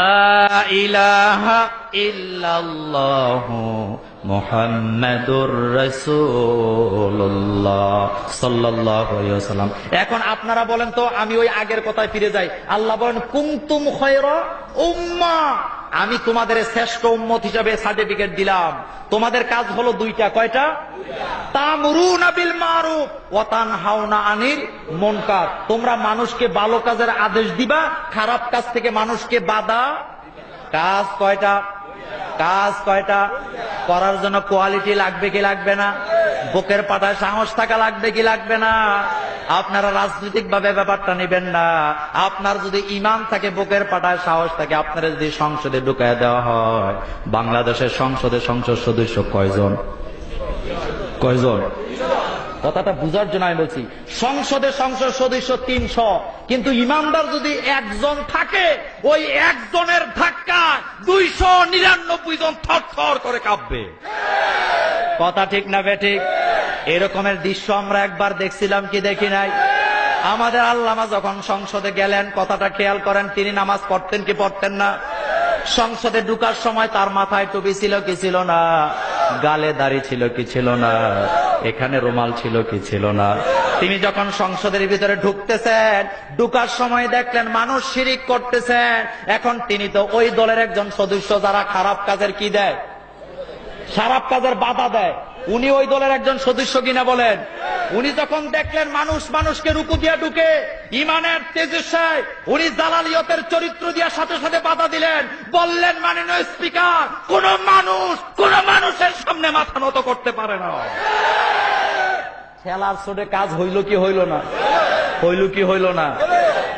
লা ইলাহা ইল্লাল্লাহু মুহাম্মাদুর রাসূলুল্লাহ সাল্লাল্লাহু আলাইহি ওয়াসাল্লাম। এখন আপনারা বলেন তো, আমি ওই আগের কথায় ফিরে যাই। আল্লাহ বলেন কুনতুম খায়রা উম্মাহ, আমি তোমাদের শ্রেষ্ঠ উম্মত হিসাবে সার্টিফিকেট দিলাম। তোমাদের কাজ হলো দুইটা। কয়টা? তা'মুরুনা বিল মারুফ ওয়া তানহাউনা আনিল মুনকার। তোমরা মানুষকে ভালো কাজের আদেশ দিবা, খারাপ কাজ থেকে মানুষকে বাধা। কাজ কয়টা? কাজ কয়টা? করার জন্য কোয়ালিটি লাগবে কি লাগবে না? বুকের পাটায় সাহস থাকা লাগবে কি লাগবে না? আপনারা রাজনৈতিক ভাবে ব্যাপারটা নেবেন না। আপনার যদি ঈমান থাকে, বুকের পাটায় সাহস থাকে, আপনারা যদি সংসদে ঢুকায় দেওয়া হয়, বাংলাদেশের সংসদ সদস্য কয়জন? কয়জন? কথাটা বুঝার জন্য আমি বলছি, সংসদ সদস্য 300, কিন্তু ইমানদার যদি একজন থাকে, ওই একজনের ধাক্কা 299 জন থরথর করে কাঁপবে। কথা ঠিক না বেঠিক? এরকমের দৃশ্য আমরা একবার দেখছিলাম কি দেখি নাই? আমাদের আল্লামা যখন সংসদে গেলেন, কথাটা খেয়াল করেন, তিনি নামাজ পড়তেন কি পড়তেন না? সংসদে ঢুকার সময় তার মাথায় টুপি ছিল কি ছিল না? গালে দাড়ি ছিল কি ছিল না? এখানে রুমাল ছিল কি ছিল না? তিনি যখন সংসদের ভিতরে ঢুকতেছেন, ঢুকার সময় দেখলেন মানুষ শিরিক করতেছেন। এখন তিনি তো ওই দলের একজন সদস্য যারা খারাপ কাজের কি দেয়, খারাপ কাজের বাধা দেয়। উনি ওই দলের একজন সদস্য কিনা বলেন? উনি যখন দেখলেন মানুষকে রুকু দিয়া ঢুকে, ইমানের তেজস্যায় উনি জালালিয়তের চরিত্র দিয়া সাথে সাথে বাধা দিলেন। বললেন, মাননীয় স্পিকার, কোন মানুষের সামনে মাথা নত করতে পারে না। খেলার ছোটে কাজ হইল কি হইল না? হইল কি হইল না?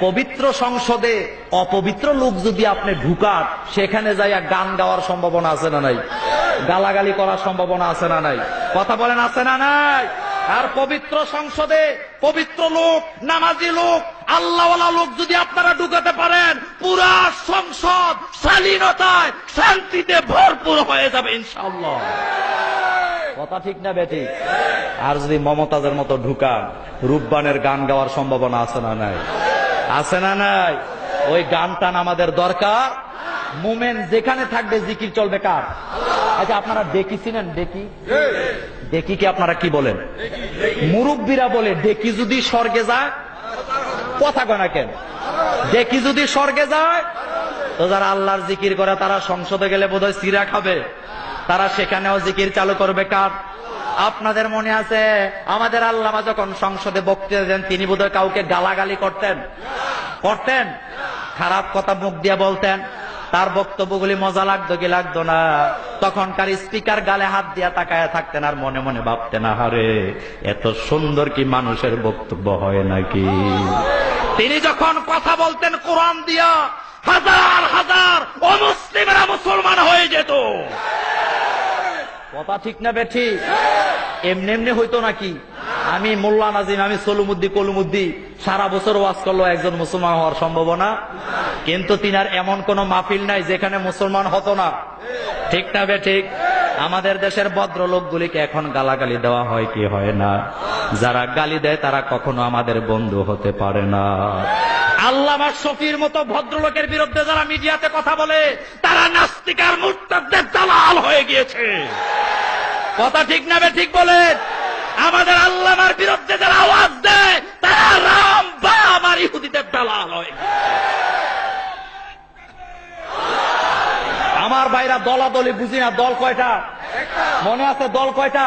পবিত্র সংসদে অপবিত্র লোক যদি আপনি ঢুকান, সেখানে যাইয়া গান গাওয়ার সম্ভাবনা আছে না নাই? গালাগালি করার সম্ভাবনা আছে না নাই? কথা বলেন, আছে না নাই? আর পবিত্র সংসদে পবিত্র লোক, নামাজি লোক, আল্লাহওয়ালা লোক যদি আপনারা ঢুকাতে পারেন, পুরা সংসদ শালীনতায় শান্তিতে ভরপুর হয়ে যাবে ইনশাআল্লাহ। কথা ঠিক না বেটি? আর যদি মমতাজের মতো ঢুকান, রূপবানের গান গাওয়ার সম্ভাবনা আছে না নাই? আছে না নাই? ওই গান টান আমাদের দরকার। মোমেন যেখানে থাকবে জিকির চলবে কার? আচ্ছা, আপনারা ডেকি চিনেন? ডেকি কি আপনারা কি বলেন? মুরব্বীরা বলে ডেকি যদি স্বর্গে যায়, কথা কয় না কেন? ডেকি যদি স্বর্গে যায়, তো যারা আল্লাহর জিকির করে তারা সংসদে গেলে বোধহয় সিরা খাবে। তারা সেখানেও জিকির চালু করবে কার? আপনাদের মনে আছে আমাদের আল্লামা যখন সংসদে বক্তৃতা দেন, তিনি বোধহয় কাউকে গালাগালি করতেন? খারাপ কথা মুখ দিয়ে বলতেন। তার বক্তব্যগুলি মজা লাগতো কি লাগতো না? তখনকার স্পিকার গালে হাত দিয়া তাকায় থাকতেন আর মনে মনে ভাবতেন, আহারে, এত সুন্দর কি মানুষের বক্তব্য হয় নাকি? তিনি যখন কথা বলতেন কোরআন দিয়া, হাজার হাজার অমুসলিমেরা মুসলমান হয়ে যেত। কথা ঠিক না বেঠি? এমনি এমনি হইতো নাকি? আমি মোল্লা নাজিম, আমি কলুমুদ্দি সারা বছর ওয়াজ করলো, একজন মুসলমান হওয়ার সম্ভাবনা? কিন্তু তিনার এমন কোন মাহফিল নাই যেখানে মুসলমান হতো না। ঠিক না বেঠিক? আমাদের দেশের ভদ্রলোকগুলিকে এখন গালাগালি দেওয়া হয় কি হয় না? যারা গালি দেয় তারা কখনো আমাদের বন্ধু হতে পারে না। আল্লামা শফির মতো ভদ্রলোকের বিরুদ্ধে যারা মিডিয়াতে কথা বলে, তারা নাস্তিক আর মুরতাদদের দালাল হয়ে গিয়েছে। কথা ঠিক না বেঠিক বলেন? আমাদের আল্লামার বিরুদ্ধে যারা আওয়াজ দেয়, তারা রাম বাম আর ইহুদিদের দালাল হয়। আমার ভাইরা দলাদলি বুঝি না। দল কয়টা? মনে আছে দল কয়টা?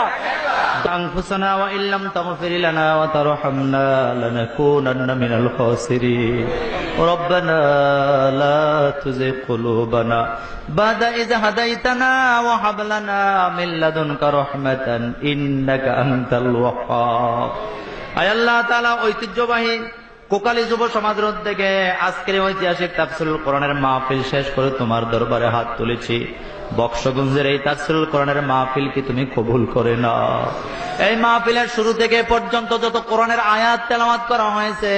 আনফুসানা ওয়া ইল্লাম তাগফির লানা ওয়া তারহামনা লানাকুনান্না মিনাল খাসিরিন রব্বানা লা তুযিগ কুলুবানা বাদা ইয হাদাইতানা ওয়া হাব লানা মিন লাদুনকা রাহমাতান ইন্নাকা আনতাল ওয়াহ্হাব। আয় আল্লাহ তাআলা, ঐতিহ্যবাহী কোকালী যুব সমাজের উদ্যোগে আজকের ঐতিহাসিক তাফসীরুল কোরআনের মাহফিল শেষ করে তোমার দরবারে হাত তুলেছি। বক্সগঞ্জের এই তাফসীরুল কোরআনের মাহফিল কি তুমি কবুল করে নাও। এই মাহফিলের শুরু থেকে পর্যন্ত যত কোরআনের আয়াত তেলাওয়াত করা হয়েছে,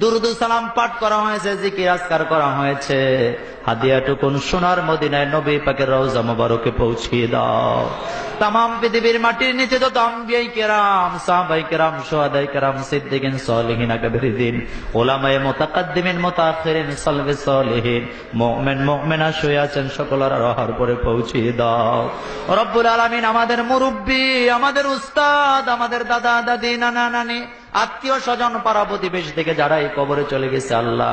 দুরুদ সালাম পাঠ করা হয়েছে, জিকির আজকার করা হয়েছে, হাদিয়াটুকুন সোনার মদিনায় নবী পাকের রওজা মোবারকে পৌঁছিয়ে দাও। তামাম পৃথিবীর মাটির নিচে যত আম্বিয়ায়ে কেরাম, সাহাবায়ে কেরাম, শুহাদায়ে কেরাম, সিদ্দিকিন, সলিহিন, আকবরিদ্দিন, উলামায়ে মুতাকাদ্দিমিন, মুতাআখিরিন, সালফে সলিহিন, মুমিন মুমিনা শুয়ে আছেন, সকলের রহার পরে পৌঁছিয়ে দাও। রব্বুল আলামিন আমাদের মুরব্বী, আমাদের উস্তাদ, আমাদের দাদা দাদি, নানা নানি, আত্মীয় স্বজন, পাড়া প্রতিবেশী থেকে যারা এই কবরে চলে গেছে, আল্লাহ